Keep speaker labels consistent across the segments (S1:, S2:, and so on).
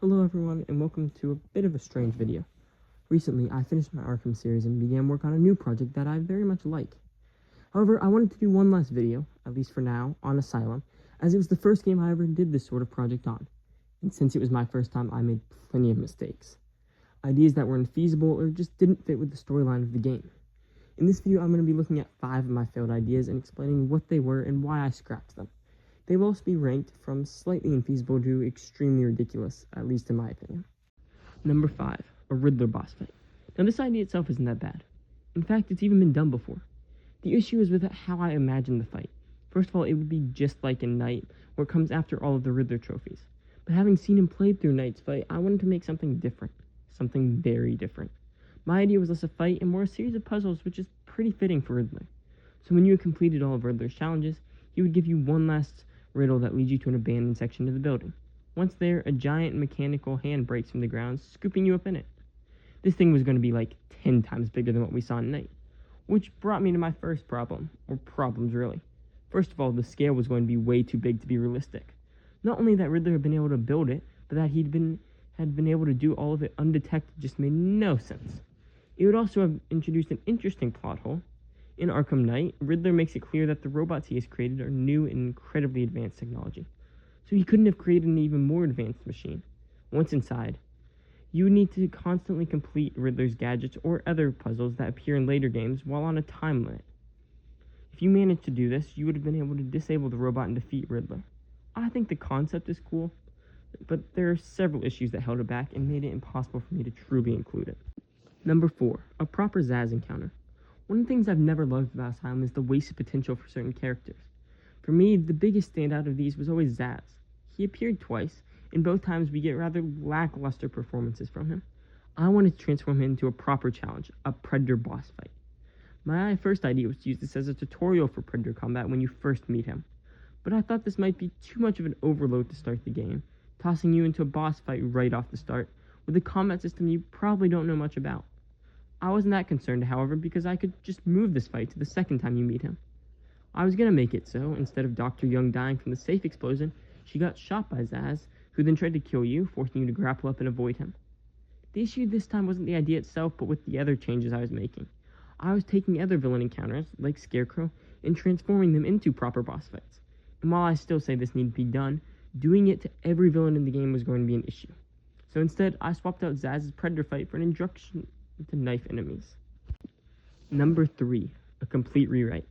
S1: Hello everyone, and welcome to a bit of a strange video. Recently, I finished my Arkham series and began work on a new project that I very much like. However, I wanted to do one last video, at least for now, on Asylum, as it was the first game I ever did this sort of project on. And since it was my first time, I made plenty of mistakes. Ideas that were infeasible or just didn't fit with the storyline of the game. In this video, I'm going to be looking at 5 of my failed ideas and explaining what they were and why I scrapped them. They will also be ranked from slightly infeasible to extremely ridiculous, at least in my opinion. Number 5, a Riddler boss fight. Now this idea itself isn't that bad. In fact, it's even been done before. The issue is with how I imagined the fight. First of all, it would be just like in Knight, where it comes after all of the Riddler trophies. But having seen him play through Knight's fight, I wanted to make something different. Something very different. My idea was less a fight and more a series of puzzles, which is pretty fitting for Riddler. So when you had completed all of Riddler's challenges, he would give you one last riddle that leads you to an abandoned section of the building. Once there, a giant mechanical hand breaks from the ground, scooping you up in it. This thing was going to be like 10 times bigger than what we saw in Knight, which brought me to my first problem, or problems really. First of all, the scale was going to be way too big to be realistic. Not only that Riddler had been able to build it, but that had been able to do all of it undetected just made no sense. It would also have introduced an interesting plot hole. In Arkham Knight, Riddler makes it clear that the robots he has created are new and incredibly advanced technology. So he couldn't have created an even more advanced machine. Once inside, you would need to constantly complete Riddler's gadgets or other puzzles that appear in later games while on a time limit. If you managed to do this, you would have been able to disable the robot and defeat Riddler. I think the concept is cool, but there are several issues that held it back and made it impossible for me to truly include it. Number 4, a proper Zsasz encounter. One of the things I've never loved about Asylum is the wasted potential for certain characters. For me, the biggest standout of these was always Zsasz. He appeared twice, and both times we get rather lackluster performances from him. I wanted to transform him into a proper challenge, a Predator boss fight. My first idea was to use this as a tutorial for Predator combat when you first meet him, but I thought this might be too much of an overload to start the game, tossing you into a boss fight right off the start, with a combat system you probably don't know much about. I wasn't that concerned, however, because I could just move this fight to the second time you meet him. I was going to make it so, instead of Dr. Young dying from the safe explosion, she got shot by Zsasz, who then tried to kill you, forcing you to grapple up and avoid him. The issue this time wasn't the idea itself, but with the other changes I was making. I was taking other villain encounters, like Scarecrow, and transforming them into proper boss fights. And while I still say this needed to be done, doing it to every villain in the game was going to be an issue. So instead, I swapped out Zsasz's Predator fight for an introduction to knife enemies. Number 3, a complete rewrite.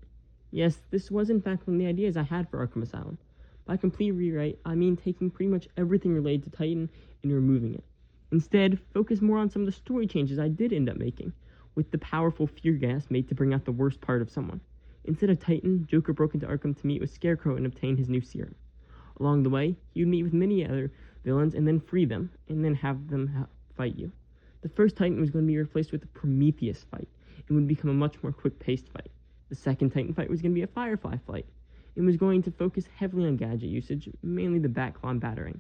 S1: Yes, this was in fact one of the ideas I had for Arkham Asylum. By complete rewrite, I mean taking pretty much everything related to Titan and removing it. Instead, focus more on some of the story changes I did end up making, with the powerful fear gas made to bring out the worst part of someone. Instead of Titan, Joker broke into Arkham to meet with Scarecrow and obtain his new serum. Along the way, he would meet with many other villains and then free them, and then have them fight you. The first Titan was going to be replaced with a Prometheus fight, and would become a much more quick-paced fight. The second Titan fight was going to be a Firefly fight, and was going to focus heavily on gadget usage, mainly the Batclaw battering.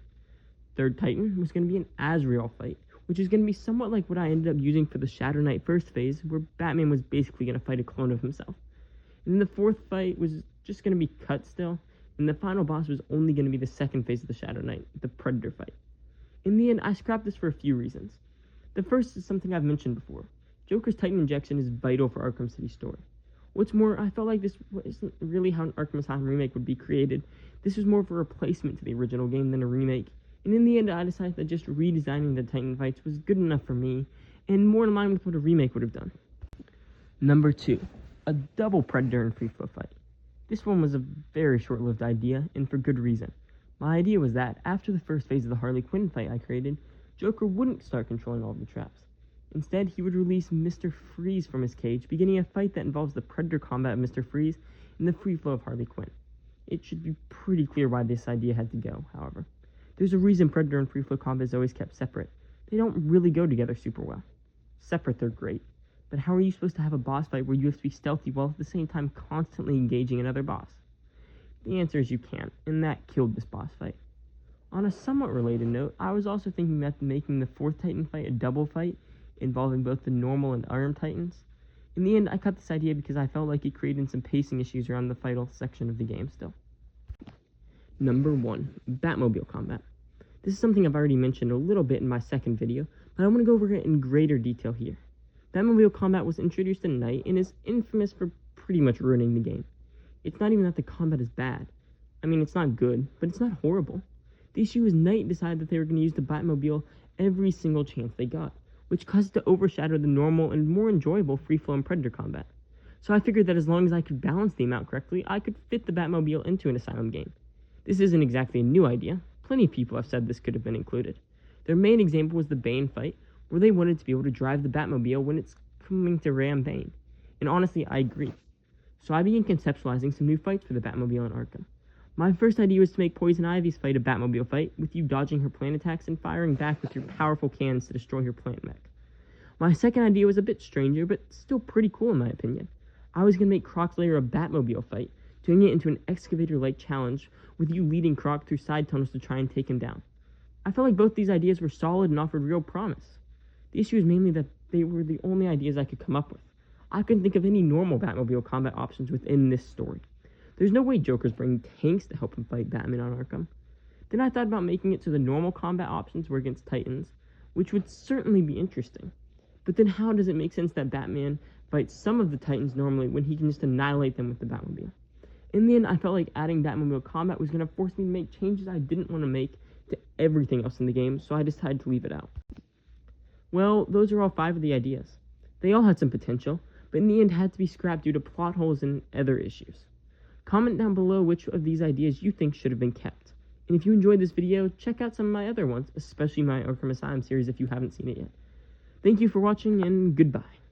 S1: Third Titan was going to be an Azrael fight, which is going to be somewhat like what I ended up using for the Shadow Knight first phase, where Batman was basically going to fight a clone of himself. And then the fourth fight was just going to be cut still, and the final boss was only going to be the second phase of the Shadow Knight, the Predator fight. In the end, I scrapped this for a few reasons. The first is something I've mentioned before. Joker's Titan injection is vital for Arkham City's story. What's more, I felt like this isn't really how an Arkham Asylum remake would be created. This was more of a replacement to the original game than a remake. And in the end, I decided that just redesigning the Titan fights was good enough for me, and more in line with what a remake would have done. Number 2, a double Predator and Free Flow fight. This one was a very short-lived idea, and for good reason. My idea was that, after the first phase of the Harley Quinn fight I created, Joker wouldn't start controlling all of the traps. Instead, he would release Mr. Freeze from his cage, beginning a fight that involves the Predator combat of Mr. Freeze and the free flow of Harley Quinn. It should be pretty clear why this idea had to go, however. There's a reason Predator and free flow combat is always kept separate. They don't really go together super well. Separate, they're great. But how are you supposed to have a boss fight where you have to be stealthy while at the same time constantly engaging another boss? The answer is you can't, and that killed this boss fight. On a somewhat related note, I was also thinking about making the fourth Titan fight a double fight, involving both the normal and armed Titans. In the end, I cut this idea because I felt like it created some pacing issues around the final section of the game still. Number 1, Batmobile combat. This is something I've already mentioned a little bit in my second video, but I want to go over it in greater detail here. Batmobile combat was introduced in Night and is infamous for pretty much ruining the game. It's not even that the combat is bad. I mean, it's not good, but it's not horrible. The issue is Night decided that they were going to use the Batmobile every single chance they got, which caused it to overshadow the normal and more enjoyable free-flow and Predator combat. So I figured that as long as I could balance the amount correctly, I could fit the Batmobile into an Asylum game. This isn't exactly a new idea. Plenty of people have said this could have been included. Their main example was the Bane fight, where they wanted to be able to drive the Batmobile when it's coming to ram Bane. And honestly, I agree. So I began conceptualizing some new fights for the Batmobile in Arkham. My first idea was to make Poison Ivy's fight a Batmobile fight, with you dodging her plant attacks and firing back with your powerful cannons to destroy her plant mech. My second idea was a bit stranger, but still pretty cool in my opinion. I was going to make Croc's lair a Batmobile fight, turning it into an excavator-like challenge, with you leading Croc through side tunnels to try and take him down. I felt like both these ideas were solid and offered real promise. The issue is mainly that they were the only ideas I could come up with. I couldn't think of any normal Batmobile combat options within this story. There's no way Joker's bringing tanks to help him fight Batman on Arkham. Then I thought about making it so the normal combat options were against Titans, which would certainly be interesting. But then how does it make sense that Batman fights some of the Titans normally when he can just annihilate them with the Batmobile? In the end, I felt like adding Batmobile combat was going to force me to make changes I didn't want to make to everything else in the game, so I decided to leave it out. Well, those are all 5 of the ideas. They all had some potential, but in the end had to be scrapped due to plot holes and other issues. Comment down below which of these ideas you think should have been kept. And if you enjoyed this video, check out some of my other ones, especially my Arkham Asylum series if you haven't seen it yet. Thank you for watching, and goodbye.